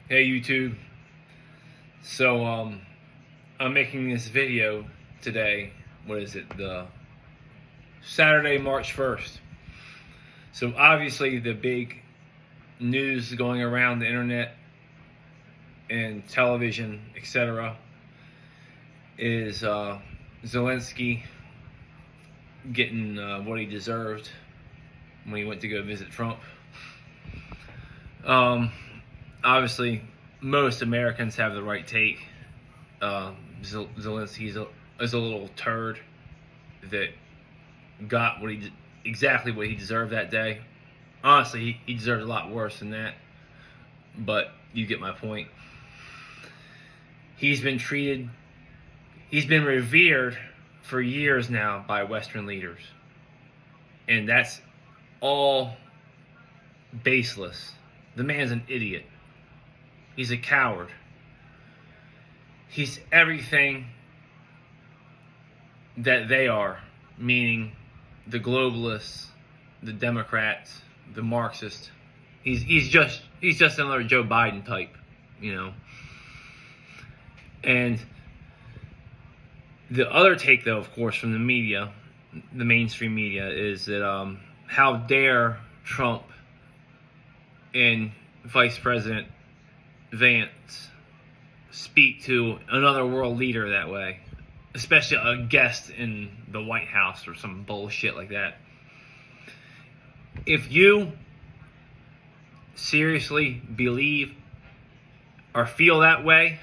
Hey YouTube. So I'm making this video today. What is it? The Saturday, March 1st. So obviously the big news going around the internet and television, etc., is Zelensky getting what he deserved when he went to go visit Trump. Obviously, most Americans have the right take. Zelensky is a little turd that got exactly what he deserved that day. Honestly, he deserved a lot worse than that, but you get my point. He's been revered for years now by Western leaders, and that's all baseless. The man's an idiot. He's a coward. He's everything that they are, meaning the globalists, the Democrats, the Marxists. He's just another Joe Biden type, you know. And the other take, though, of course, from the media, the mainstream media, is that how dare Trump and Vice President Vance speak to another world leader that way, especially a guest in the White House or some bullshit like that. If you seriously believe or feel that way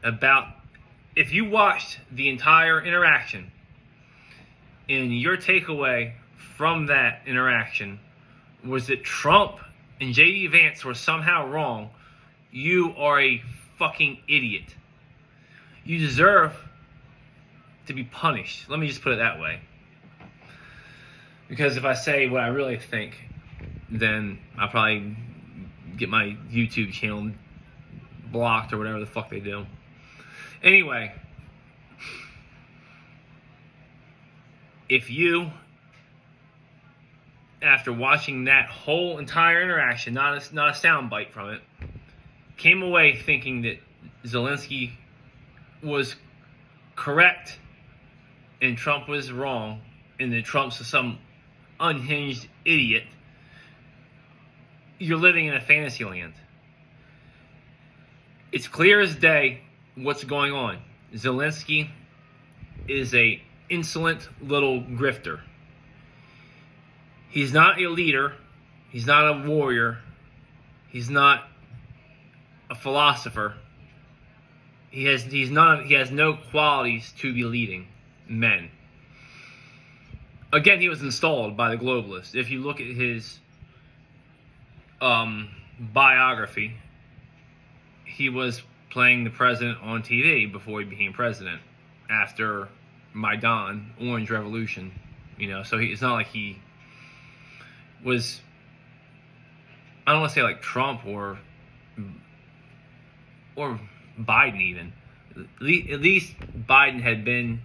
about, if you watched the entire interaction and your takeaway from that interaction was that Trump and J.D. Vance were somehow wrong, you are a fucking idiot. You deserve to be punished. Let me just put it that way. Because if I say what I really think, then I'll probably get my YouTube channel blocked or whatever the fuck they do. Anyway, if you, after watching that whole entire interaction, not a sound bite from it, came away thinking that Zelensky was correct and Trump was wrong, and that Trump's some unhinged idiot, you're living in a fantasy land. It's clear as day what's going on. Zelensky is a insolent little grifter. He's not a leader. He's not a warrior. He's not a philosopher. He has no qualities to be leading men. Again, he was installed by the globalists. If you look at his biography, he was playing the president on TV before he became president after Maidan, Orange Revolution. You know, so it's not like he was, I don't want to say like Trump or Biden even. At least Biden had been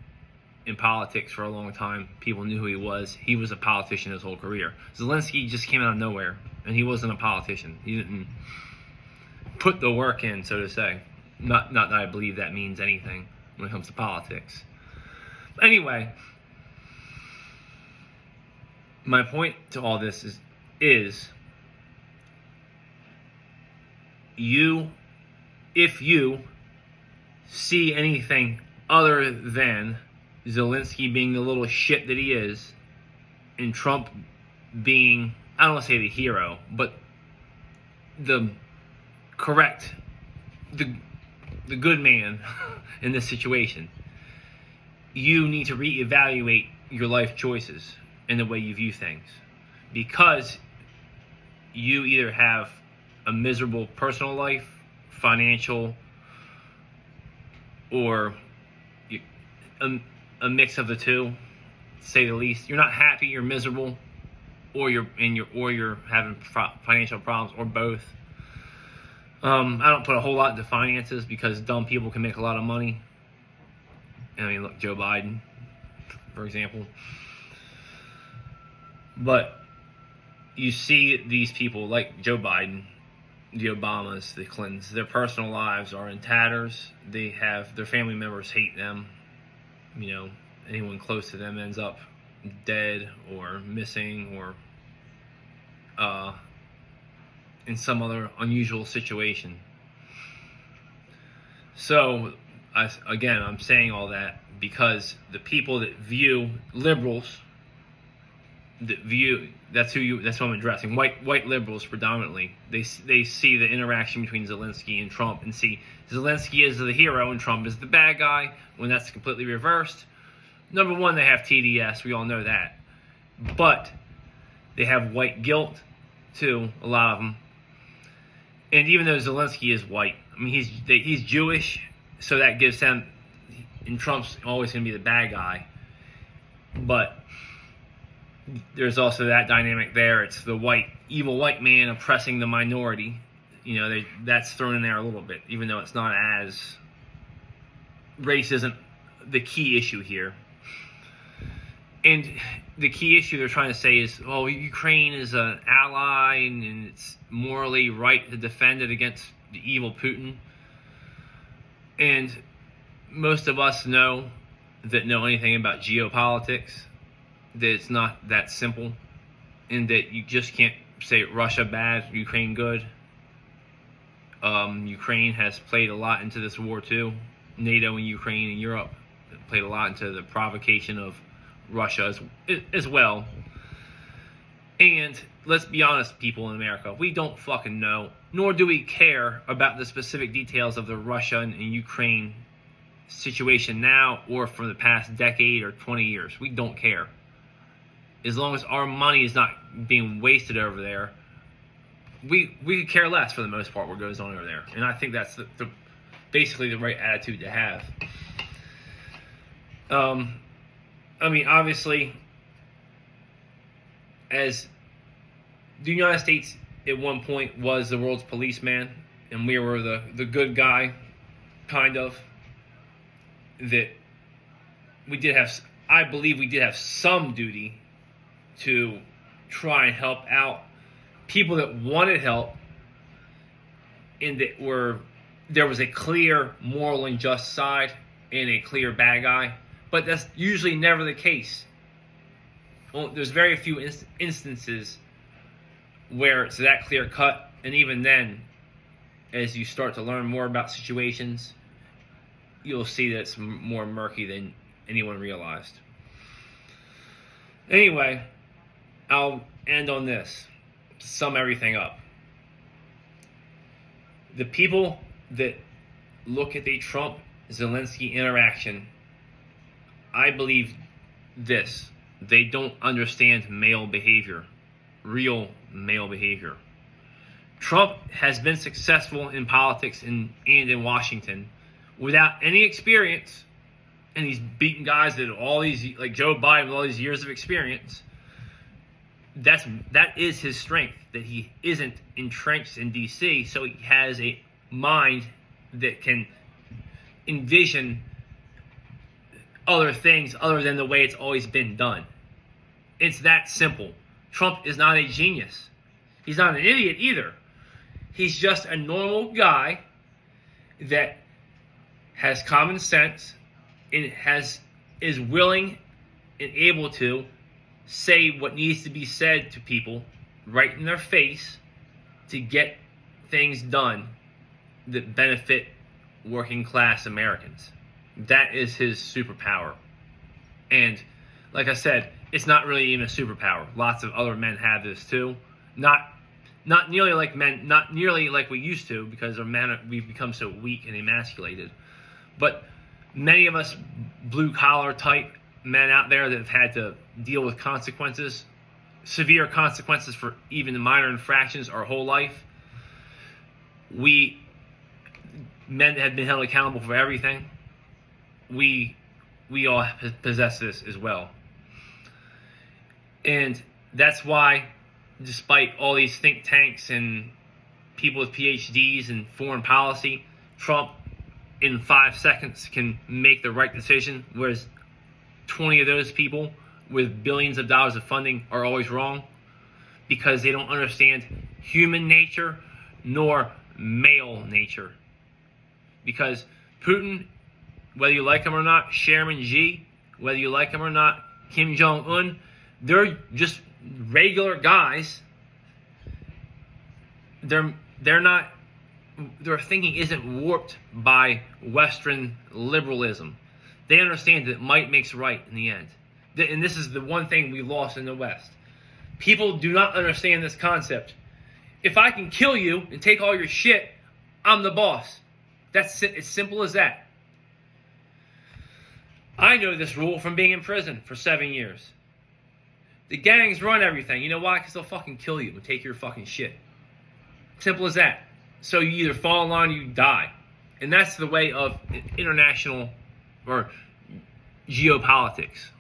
in politics for a long time. People knew who he was. He was a politician his whole career. Zelensky just came out of nowhere, and he wasn't a politician. He didn't put the work in, so to say. Not that I believe that means anything when it comes to politics. Anyway, my point to all this is if you see anything other than Zelensky being the little shit that he is, and Trump being, I don't want to say the hero, but the correct, the good man in this situation, you need to reevaluate your life choices and the way you view things, because you either have a miserable personal life, financial, or a mix of the two, to say the least. You're not happy, you're miserable, or you're having financial problems, or both. I don't put a whole lot into finances because dumb people can make a lot of money. I mean, look, Joe Biden, for example. But you see these people like Joe Biden the Obamas, the Clintons. Their personal lives are in tatters. Their family members hate them. Anyone close to them ends up dead or missing or in some other unusual situation. So, I'm saying all that because the people that view liberals, that's what I'm addressing. White liberals predominantly. They see the interaction between Zelensky and Trump and see Zelensky as the hero and Trump as the bad guy, when that's completely reversed. Number one, they have TDS. We all know that. But they have white guilt, too, a lot of them. And even though Zelensky is white, he's Jewish, so that gives him, and Trump's always going to be the bad guy. But there's also that dynamic there. It's the evil white man oppressing the minority. That's thrown in there a little bit, even though it's not as, race isn't the key issue here. And the key issue they're trying to say is, Ukraine is an ally and it's morally right to defend it against the evil Putin. And most of us know anything about geopolitics that it's not that simple, and that you just can't say Russia bad, Ukraine good. Ukraine has played a lot into this war too. NATO and Ukraine and Europe played a lot into the provocation of Russia as well. And let's be honest, people in America, we don't fucking know, nor do we care about the specific details of the Russia and Ukraine situation now or for the past decade or 20 years. We don't care. As long as our money is not being wasted over there, we could care less for the most part what goes on over there. And I think that's basically the right attitude to have. Obviously, as the United States at one point was the world's policeman, and we were the good guy, kind of, that I believe we did have some duty to try and help out people that wanted help, and that there was a clear moral and just side and a clear bad guy. But that's usually never the case. There's very few instances where it's that clear cut, and even then, as you start to learn more about situations, you'll see that it's more murky than anyone realized. Anyway, I'll end on this to sum everything up. The people that look at the Trump-Zelensky interaction, I believe this: they don't understand male behavior, real male behavior. Trump has been successful in politics and in Washington without any experience, and he's beaten guys that all these, like Joe Biden, with all these years of experience. That is his strength, that he isn't entrenched in D.C., so he has a mind that can envision other things other than the way it's always been done. It's that simple. Trump is not a genius. He's not an idiot either. He's just a normal guy that has common sense and is willing and able to say what needs to be said to people right in their face to get things done that benefit working class Americans. That is his superpower. And like I said, it's not really even a superpower. Lots of other men have this too. Not nearly like men, not nearly like we used to, because our men, we've become so weak and emasculated. But many of us blue collar type men out there that have had to deal with consequences, severe consequences for even the minor infractions our whole life. Men that have been held accountable for everything. We all possess this as well. And that's why, despite all these think tanks and people with PhDs in foreign policy, Trump in 5 seconds can make the right decision, whereas 20 of those people with billions of dollars of funding are always wrong, because they don't understand human nature, nor male nature. Because Putin, whether you like him or not, Chairman Xi, whether you like him or not, Kim Jong-un, they're just regular guys. They're not, their thinking isn't warped by Western liberalism. They understand that might makes right in the end. And this is the one thing we lost in the West. People do not understand this concept. If I can kill you and take all your shit, I'm the boss. That's as simple as that. I know this rule from being in prison for 7 years. The gangs run everything. You know why? Because they'll fucking kill you and take your fucking shit. Simple as that. So you either fall in line or you die. And that's the way of international or geopolitics.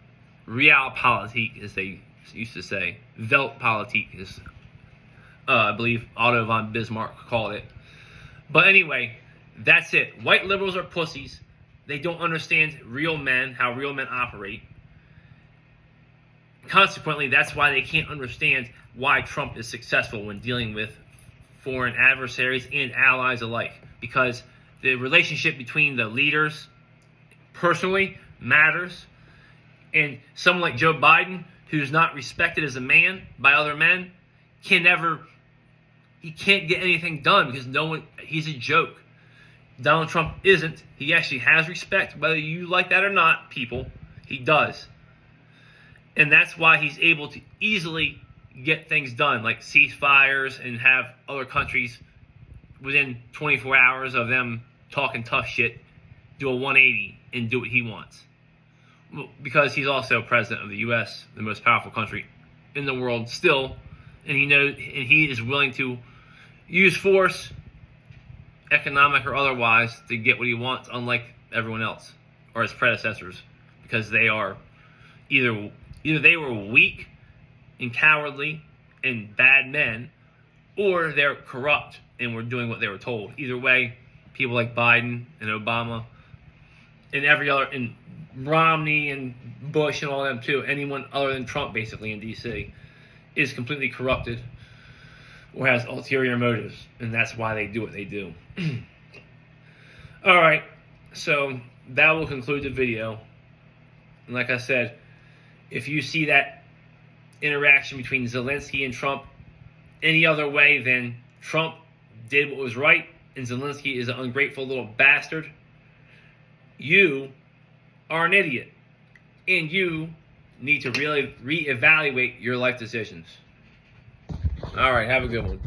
Realpolitik, as they used to say. Weltpolitik, as I believe Otto von Bismarck called it. But anyway, that's it. White liberals are pussies. They don't understand real men, how real men operate. Consequently, that's why they can't understand why Trump is successful when dealing with foreign adversaries and allies alike. Because the relationship between the leaders personally matters. And someone like Joe Biden, who's not respected as a man by other men, he can't get anything done because he's a joke. Donald Trump isn't. He actually has respect, whether you like that or not, people. He does. And that's why he's able to easily get things done, like ceasefires and have other countries within 24 hours of them talking tough shit do a 180 and do what he wants. Because he's also president of the U.S., the most powerful country in the world still, and he is willing to use force, economic or otherwise, to get what he wants, unlike everyone else or his predecessors, because they are either they were weak and cowardly and bad men, or they're corrupt and were doing what they were told. Either way, people like Biden and Obama and and Romney and Bush and all them too, anyone other than Trump basically in D.C., is completely corrupted or has ulterior motives, and that's why they do what they do. All right, so that will conclude the video. And like I said, if you see that interaction between Zelensky and Trump any other way than Trump did what was right and Zelensky is an ungrateful little bastard, you are an idiot. And you need to really reevaluate your life decisions. All right, have a good one.